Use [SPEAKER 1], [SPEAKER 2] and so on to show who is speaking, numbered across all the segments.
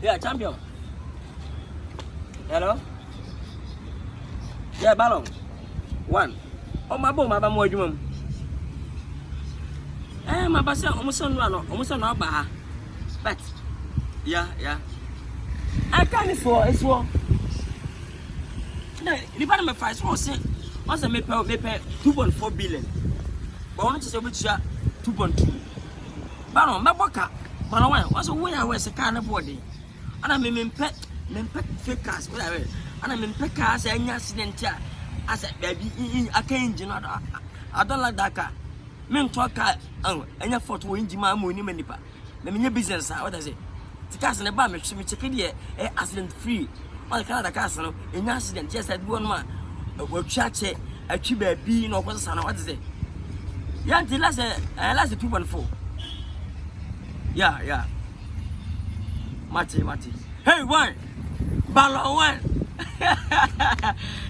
[SPEAKER 1] Yeah, champion. Hello? Yeah, ballon. One. Oh, my boy, my boy, you. My boss, almost no bar. But, yeah. I can't afford it's one. The bottom of 5 was once I make 2.4 billion. But I want to say which 2.2. Baron, my boca, but I was away. I was a kind of body. And I mean, pet fake cars, whatever. And I mean, pet cars and accident. I said, baby, I can't, you know, I don't like that car. Men talk car, and your photo in Jima Muni Manipa. The mini business, what I say. The cars in the bar makes me check it accident free. All the car, the castle, in accident, just at one man. Will chat a chiba being or what's what is it? Yeah, the last 2.4. Yeah. Mati. Hey, one. Ballon one.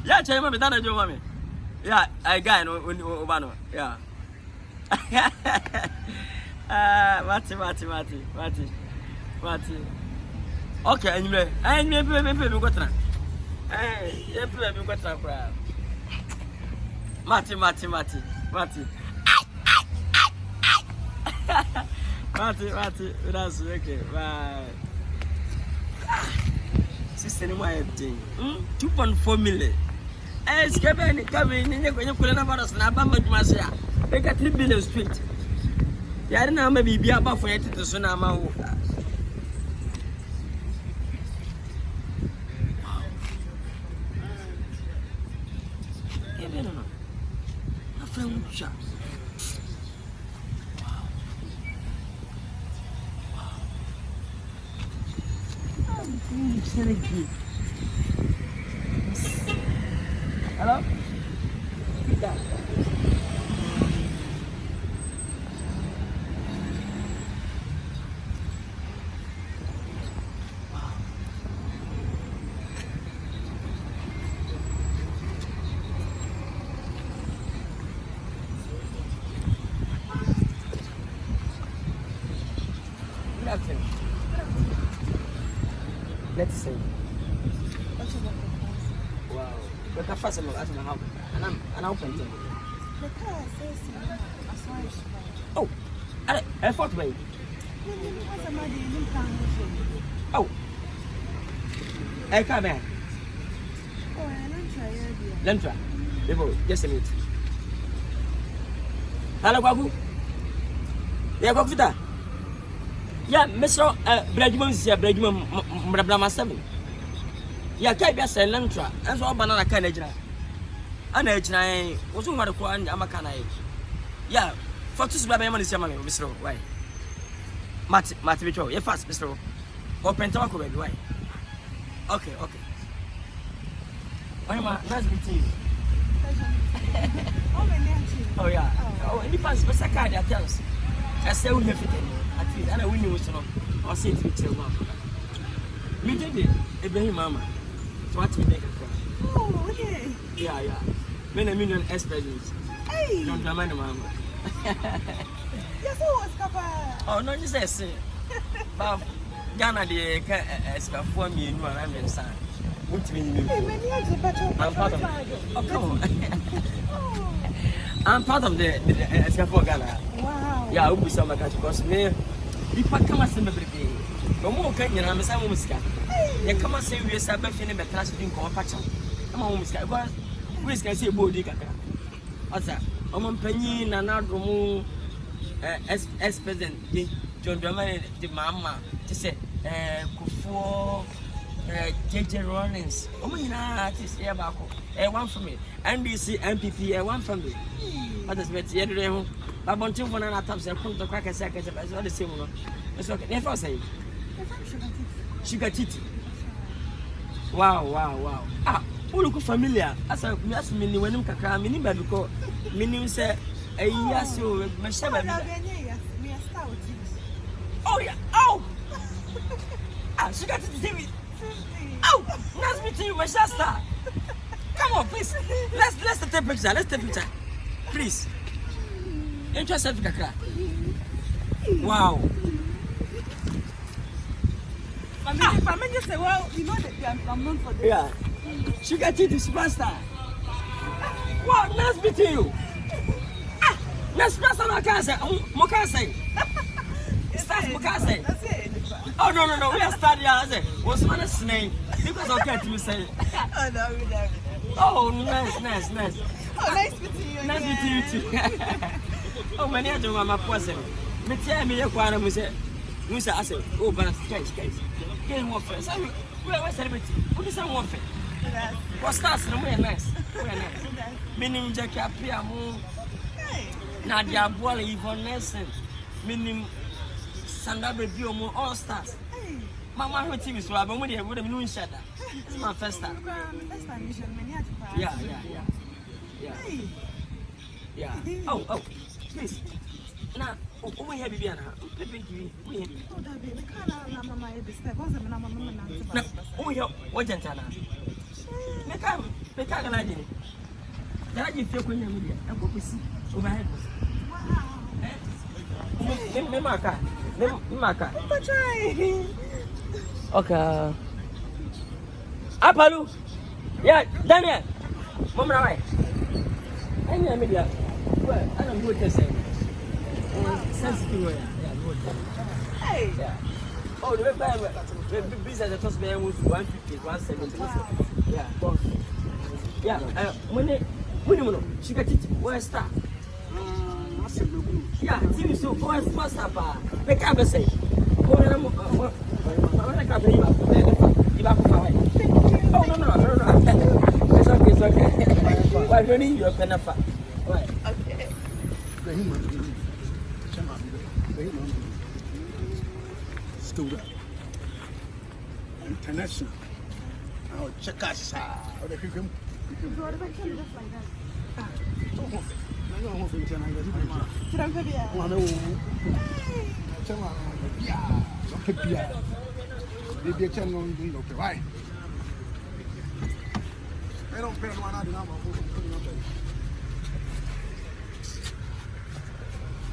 [SPEAKER 1] Yeah, tell me that, mommy. Yeah, I got no Obano. Yeah. Mati. Okay, anyway, I never got that. Hey, you got that. Mati. Mati, that's okay. Bye. Sister, my thing. 2.4 million. Hey, Skabani, come in, and you're going to put another snap. I'm going to say, they got 3 billion straight. Yeah, I don't know, maybe be about for it to Sonama. A friend shot. Hello? Yeah. Nothing. Let's see. Wow. Look how fast I'm at my house. And I'm open to it.
[SPEAKER 2] The car says
[SPEAKER 1] oh, I thought way. Oh. I come here.
[SPEAKER 2] Oh, I don't try it.
[SPEAKER 1] Lentra. Just a minute. Hello, Babu. Yeah, Babu. Yeah, Mr. Bradman is here, Bradman Brabama 7. Yeah, can't be a Lentra. That's all banana canada. And I was one of the Kwan Amakana. Yeah, for two Babman is your money, Mr. Why? Matavito, you're fast, Mr. Open talk with why? Okay. Why am I? Nice meeting you. Oh, yeah. Oh, any pass, but I can't tell us. I say we have it. And I win you with or say to tell mom. Me did it, Ibrahim Mama. So what you make a cry?
[SPEAKER 2] Oh, okay.
[SPEAKER 1] Yeah. Many million experts.
[SPEAKER 2] Hey,
[SPEAKER 1] don't remind Mama.
[SPEAKER 2] Yes, what's Papa?
[SPEAKER 1] Oh, no, you say, but Ghana, the for me, and I'm son. What mean? I'm part of oh, come on. I'm part of the for Ghana.
[SPEAKER 2] Wow.
[SPEAKER 1] Yeah, I will be some because me. If I come and say, no more can you understand what Muska? You come and say, we are sabbathing a class drink or patch. Come on, Muska. We can say, Body Kaka. What's that? I'm Penny and Adromo as President John Dramani, the Mamma, to say, Kufo, JJ Rollins. Oh, my artist, one for me. NBC, MPP, one for me. What is better? I want to one and attempts and put the cracker seconds as well the same one. It's okay. Never say. Sugar titty. Wow. Ah, who look familiar? As I asked me when you can come in, because meaning say, yes, you must have oh, yeah. Oh, sugar titty. Oh, nice meeting you, my sister. Come on, please. Let's take a picture. Let's take a picture. Please. Interest Africa. Wow.
[SPEAKER 2] I mean, you say, well, you know that I'm known for this.
[SPEAKER 1] Yeah. Sugar tea to superstar. What? Nice meeting you. Nice person, I can't say. Mokase. Start Mokase.
[SPEAKER 2] That's it.
[SPEAKER 1] Oh, no. We are starting. I say, what's my name? Because I'll get to say.
[SPEAKER 2] Oh, no, we don't.
[SPEAKER 1] Oh, nice.
[SPEAKER 2] Oh, nice meeting you.
[SPEAKER 1] Nice meeting you too. Oh, many of them are my person. Me tell me, you're quite a music. Musa, I say, oh, but case. Get more friends. We're celebrating. What is that one thing? What's that? We're nice. Meaning, Jackie, appear more. Nadia Boyle, Yvonne Nelson. Meaning, Sandra Baby, all stars. Mama, her team is Robin. When you would have known each other. This is my first time. Yeah. Oh, please. Now, we have Bibiana. We have what Jantana? Make a lady. That you feel when you're media. I'm going to see overhead. Maka. Okay. Apalu. Yeah, Daniel. Mom, right. I need media. Well, I don't know what say. Sensitive.
[SPEAKER 2] Hey.
[SPEAKER 1] Oh, the business that was being with 150, 170. Yeah. Yeah. When she got it, where's that? Yeah, TV so what's up? Pick up a say. Oh, no. It's okay. Why don't you a pen of fat?
[SPEAKER 2] Okay.
[SPEAKER 3] Student. International. I'll check us out.
[SPEAKER 2] You brought it back to just like that.
[SPEAKER 3] I don't know if it's I don't pay one out of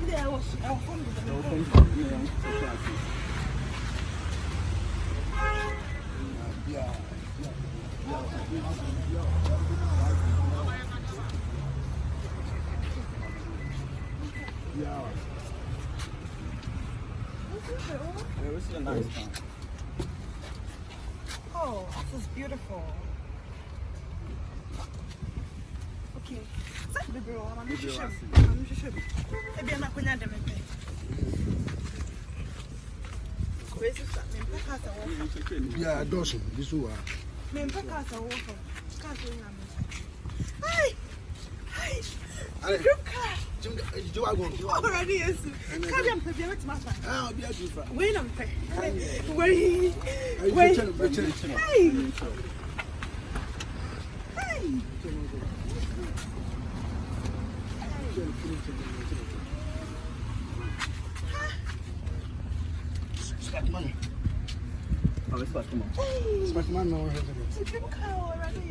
[SPEAKER 2] Yeah, I was from
[SPEAKER 3] this is a nice one.
[SPEAKER 2] Oh, this is beautiful. Okay. That's the girl. I'm not sure. Maybe I'm not going to do it.
[SPEAKER 3] Yeah, Dawson, this one.
[SPEAKER 2] Already is. Come here, my friend.
[SPEAKER 3] I'll be a different.
[SPEAKER 2] Wait, I'm Wait.
[SPEAKER 3] Spot money.
[SPEAKER 1] Oh, it's what? Come
[SPEAKER 3] on. Spot money. No,
[SPEAKER 2] it's a cow already.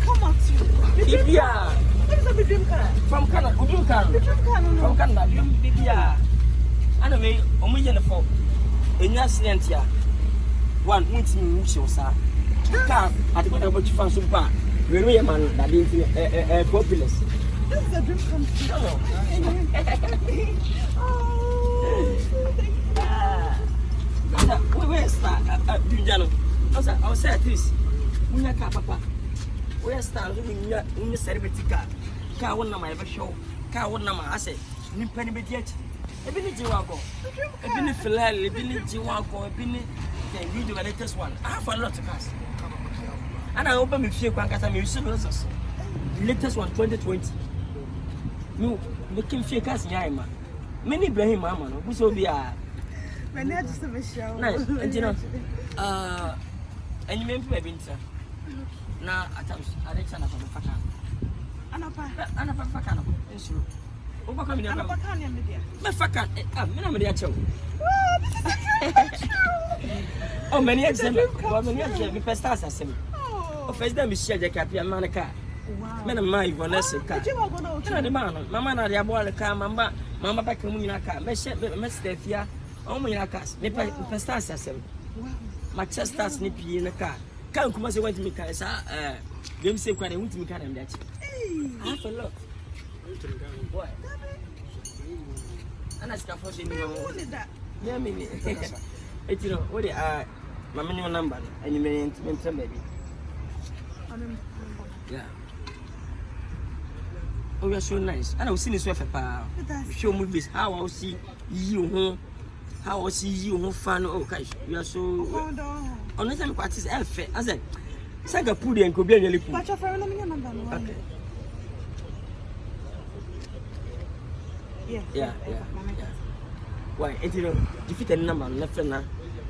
[SPEAKER 2] Come up to from Canada, from Canada, Bibia. And I mean, for in your accident here. One winning sir. Come at what about you found so far. We're a man that is populous. This is a dream come true. Where start? I'll say at least. Papa. Where start? We celebrity car. Car one number ever show. Car one number I say. Nippany bit yet. A binny Jiwago. A binny Philel, a binny Jiwago, a binny. You do the latest one. I have a lot of cars. And I open with few quackers and museums. Latest one 2020. No, making few cars in Yama. Many blame Mamma, who so be a. My name is a show. Nice, and you know, and you may be a winter. Now, at times, I didn't turn up on the Faka. Anapa Fakano, it's true.
[SPEAKER 1] Oba come in.
[SPEAKER 4] I'm a can in media.
[SPEAKER 1] Me faka. Me na me dey chew.
[SPEAKER 4] Wow, this is a
[SPEAKER 1] Oh, many exam. Well, many exam. Me pestars asem.
[SPEAKER 4] Oh,
[SPEAKER 1] First time me share the cap ya man car.
[SPEAKER 4] wow.
[SPEAKER 1] Me na my Vanessa car.
[SPEAKER 4] Did you go to
[SPEAKER 1] Na the man, mama na dey boy the car, mama back mu nyina car. Me share me step here. O mu nyina car. Me pestars asem.
[SPEAKER 4] Wow.
[SPEAKER 1] Manchester snip in the car. Can't come as I went to me car. Them say quite I want to me car and that. Half a lot. What? And I start for saying,
[SPEAKER 4] What is that?
[SPEAKER 1] yeah, maybe. It's you know, what they are my minimum number and you may mention baby. Yeah. Oh, you're so nice. And I was seeing this with a power. Show movies how I see you home. How I see you home fan. Oh, gosh, you are so. Honestly, I'm quite fair. I said, Saga Pudi and Kobe and
[SPEAKER 4] But your friend, let me number.
[SPEAKER 1] Okay.
[SPEAKER 4] Yeah.
[SPEAKER 1] Why? It's you know, defeat a number, left now.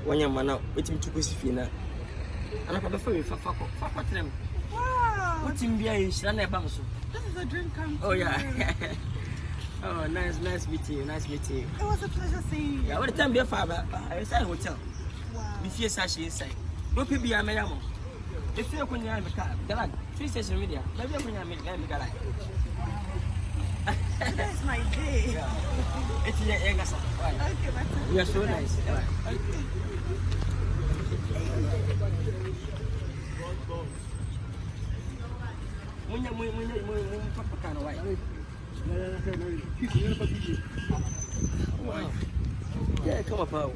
[SPEAKER 1] When your man out, waiting to go see and I have a phone for fuck them.
[SPEAKER 4] Wow.
[SPEAKER 1] What's in beer in Shana Bamso?
[SPEAKER 4] This is a dream come true.
[SPEAKER 1] Oh, yeah. Oh, nice meeting you. Nice meeting you.
[SPEAKER 4] It was a pleasure seeing you.
[SPEAKER 1] Yeah, what the time be a father? I say hotel.
[SPEAKER 4] Wow.
[SPEAKER 1] If you sashi inside. No people be a mayamo. If you're going to have a car, Galag, 3 station media, maybe I'm going to make Galag.
[SPEAKER 4] That's my day.
[SPEAKER 1] It's your Engasa.
[SPEAKER 4] Okay,
[SPEAKER 1] You are so nice. Yeah, come up out.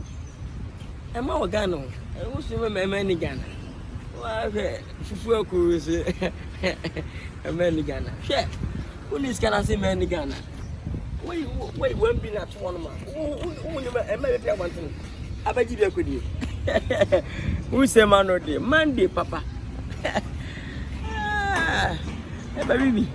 [SPEAKER 1] I'm our Gano. I wish you were my man in Ghana. Well, Fufu Cruise, a man in Ghana. Yeah, who is Ghana say man in Ghana? Wait, won't be that one man. Who never married one thing. I bet you could you. Who say man or day? Monday, Papa. Baby.